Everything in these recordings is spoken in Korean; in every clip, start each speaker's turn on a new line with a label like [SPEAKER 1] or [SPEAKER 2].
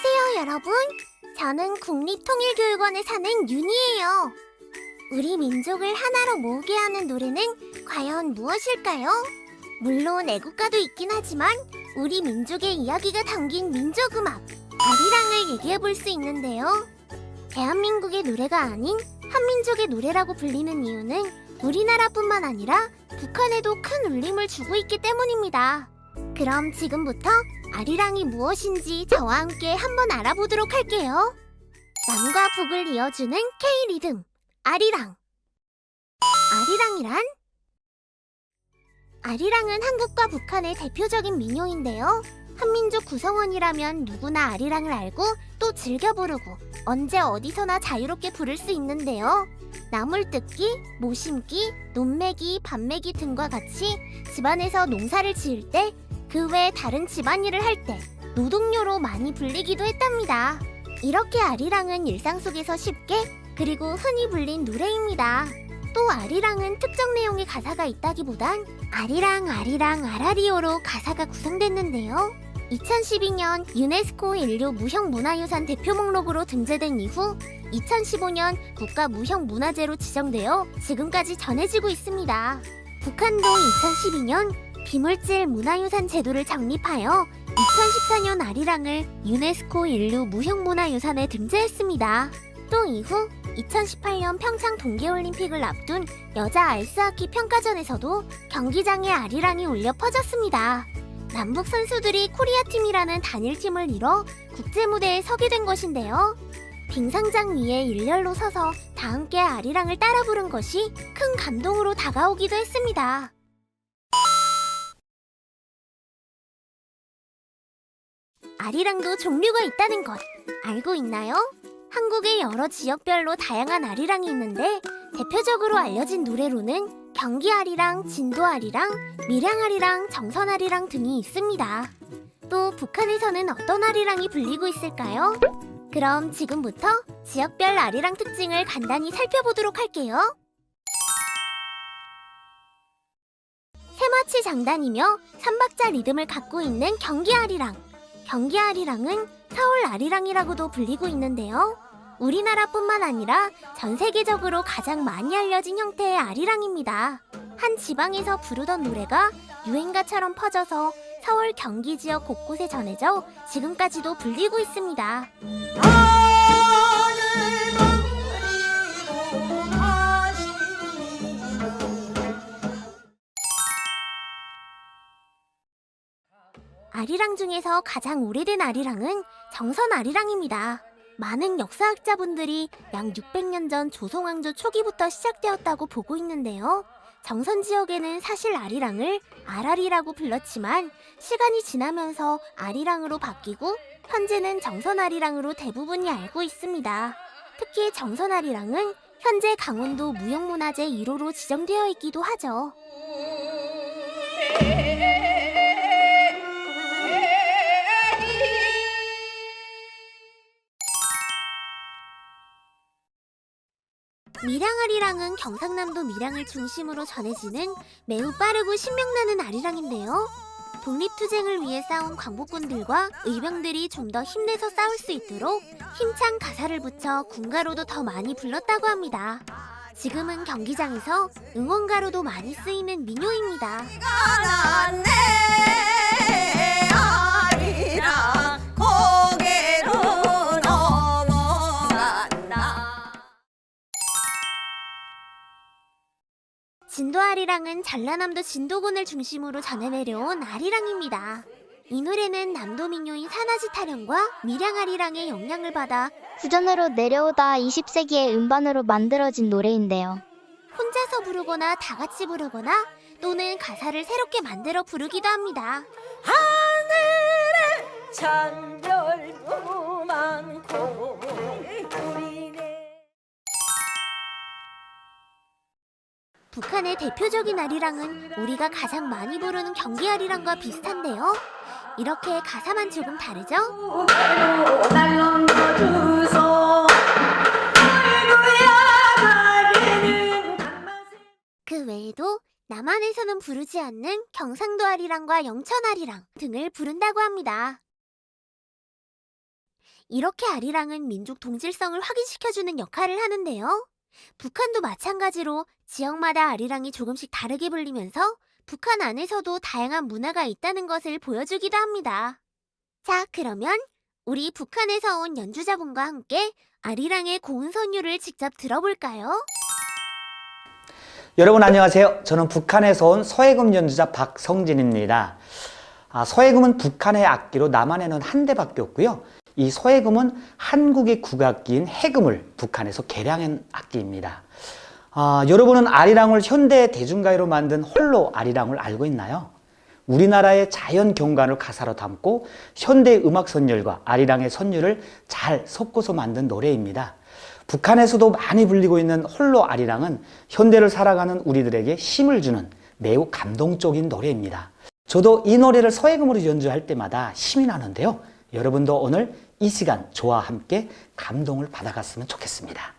[SPEAKER 1] 안녕하세요, 여러분. 저는 국립통일교육원에 사는 윤희예요. 우리 민족을 하나로 모으게 하는 노래는 과연 무엇일까요? 물론 애국가도 있긴 하지만 우리 민족의 이야기가 담긴 민족음악 아리랑을 얘기해볼 수 있는데요. 대한민국의 노래가 아닌 한민족의 노래라고 불리는 이유는 우리나라뿐만 아니라 북한에도 큰 울림을 주고 있기 때문입니다. 그럼 지금부터 아리랑이 무엇인지 저와 함께 한번 알아보도록 할게요. 남과 북을 이어주는 K-리듬, 아리랑. 아리랑이란? 아리랑은 한국과 북한의 대표적인 민요인데요. 한민족 구성원이라면 누구나 아리랑을 알고 또 즐겨 부르고 언제 어디서나 자유롭게 부를 수 있는데요. 나물뜯기, 모심기, 논매기, 밭매기 등과 같이 집안에서 농사를 지을 때 그 외 다른 집안일을 할 때 노동요로 많이 불리기도 했답니다. 이렇게 아리랑은 일상 속에서 쉽게 그리고 흔히 불린 노래입니다. 또 아리랑은 특정 내용의 가사가 있다기보단 아리랑 아리랑 아라리오로 가사가 구성됐는데요. 2012년 유네스코 인류 무형문화유산 대표 목록으로 등재된 이후 2015년 국가무형문화재로 지정되어 지금까지 전해지고 있습니다. 북한도 2012년 비물질 문화유산 제도를 정립하여 2014년 아리랑을 유네스코 인류 무형문화유산에 등재했습니다. 또 이후 2018년 평창 동계올림픽을 앞둔 여자 아이스하키 평가전에서도 경기장에 아리랑이 울려 퍼졌습니다. 남북 선수들이 코리아팀이라는 단일팀을 이뤄 국제무대에 서게 된 것인데요. 빙상장 위에 일렬로 서서 다 함께 아리랑을 따라 부른 것이 큰 감동으로 다가오기도 했습니다. 아리랑도 종류가 있다는 것 알고 있나요? 한국의 여러 지역별로 다양한 아리랑이 있는데 대표적으로 알려진 노래로는 경기 아리랑, 진도 아리랑, 밀양 아리랑, 정선 아리랑 등이 있습니다. 또 북한에서는 어떤 아리랑이 불리고 있을까요? 그럼 지금부터 지역별 아리랑 특징을 간단히 살펴보도록 할게요. 세마치 장단이며 3박자 리듬을 갖고 있는 경기 아리랑. 경기 아리랑은 서울 아리랑이라고도 불리고 있는데요. 우리나라뿐만 아니라 전 세계적으로 가장 많이 알려진 형태의 아리랑입니다. 한 지방에서 부르던 노래가 유행가처럼 퍼져서 서울, 경기 지역 곳곳에 전해져 지금까지도 불리고 있습니다. 아리랑 중에서 가장 오래된 아리랑은 정선 아리랑입니다. 많은 역사학자분들이 약 600년 전 조선왕조 초기부터 시작되었다고 보고 있는데요. 정선 지역에는 사실 아리랑을 아라리라고 불렀지만 시간이 지나면서 아리랑으로 바뀌고 현재는 정선 아리랑으로 대부분이 알고 있습니다. 특히 정선 아리랑은 현재 강원도 무형문화재 1호로 지정되어 있기도 하죠. 밀양 아리랑은 경상남도 밀양을 중심으로 전해지는 매우 빠르고 신명나는 아리랑인데요. 독립투쟁을 위해 싸운 광복군들과 의병들이 좀 더 힘내서 싸울 수 있도록 힘찬 가사를 붙여 군가로도 더 많이 불렀다고 합니다. 지금은 경기장에서 응원가로도 많이 쓰이는 민요입니다. 진도 아리랑은 전라남도 진도군을 중심으로 전해내려온 아리랑입니다. 이 노래는 남도 민요인 산화지 타령과 밀양 아리랑의 영향을 받아
[SPEAKER 2] 구전으로 내려오다 20세기의 음반으로 만들어진 노래인데요.
[SPEAKER 1] 혼자서 부르거나 다 같이 부르거나 또는 가사를 새롭게 만들어 부르기도 합니다.
[SPEAKER 3] 하늘에 찬별도 많고
[SPEAKER 1] 북한의 대표적인 아리랑은 우리가 가장 많이 부르는 경기 아리랑과 비슷한데요. 이렇게 가사만 조금 다르죠? 그 외에도 남한에서는 부르지 않는 경상도 아리랑과 영천 아리랑 등을 부른다고 합니다. 이렇게 아리랑은 민족 동질성을 확인시켜주는 역할을 하는데요. 북한도 마찬가지로 지역마다 아리랑이 조금씩 다르게 불리면서 북한 안에서도 다양한 문화가 있다는 것을 보여주기도 합니다. 자, 그러면 우리 북한에서 온 연주자분과 함께 아리랑의 고운 선율을 직접 들어볼까요?
[SPEAKER 4] 여러분 안녕하세요. 저는 북한에서 온 서해금 연주자 박성진입니다. 서해금은 북한의 악기로 남한에는 한 대밖에 없고요. 이 서해금은 한국의 국악기인 해금을 북한에서 개량한 악기입니다. 여러분은 아리랑을 현대 대중가요로 만든 홀로 아리랑을 알고 있나요? 우리나라의 자연 경관을 가사로 담고 현대 음악 선율과 아리랑의 선율을 잘 섞어서 만든 노래입니다. 북한에서도 많이 불리고 있는 홀로 아리랑은 현대를 살아가는 우리들에게 힘을 주는 매우 감동적인 노래입니다. 저도 이 노래를 서해금으로 연주할 때마다 힘이 나는데요. 여러분도 오늘 이 시간 저와 함께 감동을 받아갔으면 좋겠습니다.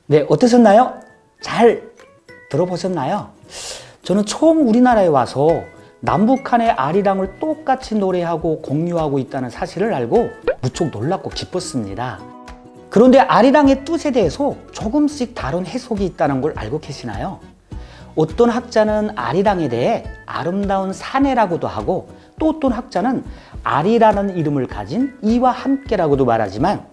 [SPEAKER 4] 네, 어떠셨나요? 잘 들어보셨나요? 저는 처음 우리나라에 와서 남북한의 아리랑을 똑같이 노래하고 공유하고 있다는 사실을 알고 무척 놀랍고 기뻤습니다. 그런데 아리랑의 뜻에 대해서 조금씩 다른 해석이 있다는 걸 알고 계시나요? 어떤 학자는 아리랑에 대해 아름다운 사내라고도 하고 또 어떤 학자는 아리라는 이름을 가진 이와 함께라고도 말하지만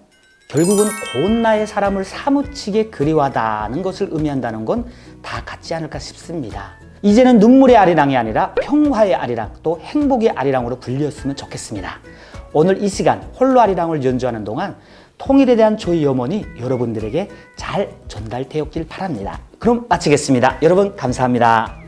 [SPEAKER 4] 결국은 고운 나의 사람을 사무치게 그리워하다는 것을 의미한다는 건 다 같지 않을까 싶습니다. 이제는 눈물의 아리랑이 아니라 평화의 아리랑 또 행복의 아리랑으로 불렸으면 좋겠습니다. 오늘 이 시간 홀로 아리랑을 연주하는 동안 통일에 대한 조의 염원이 여러분들에게 잘 전달되었길 바랍니다. 그럼 마치겠습니다. 여러분 감사합니다.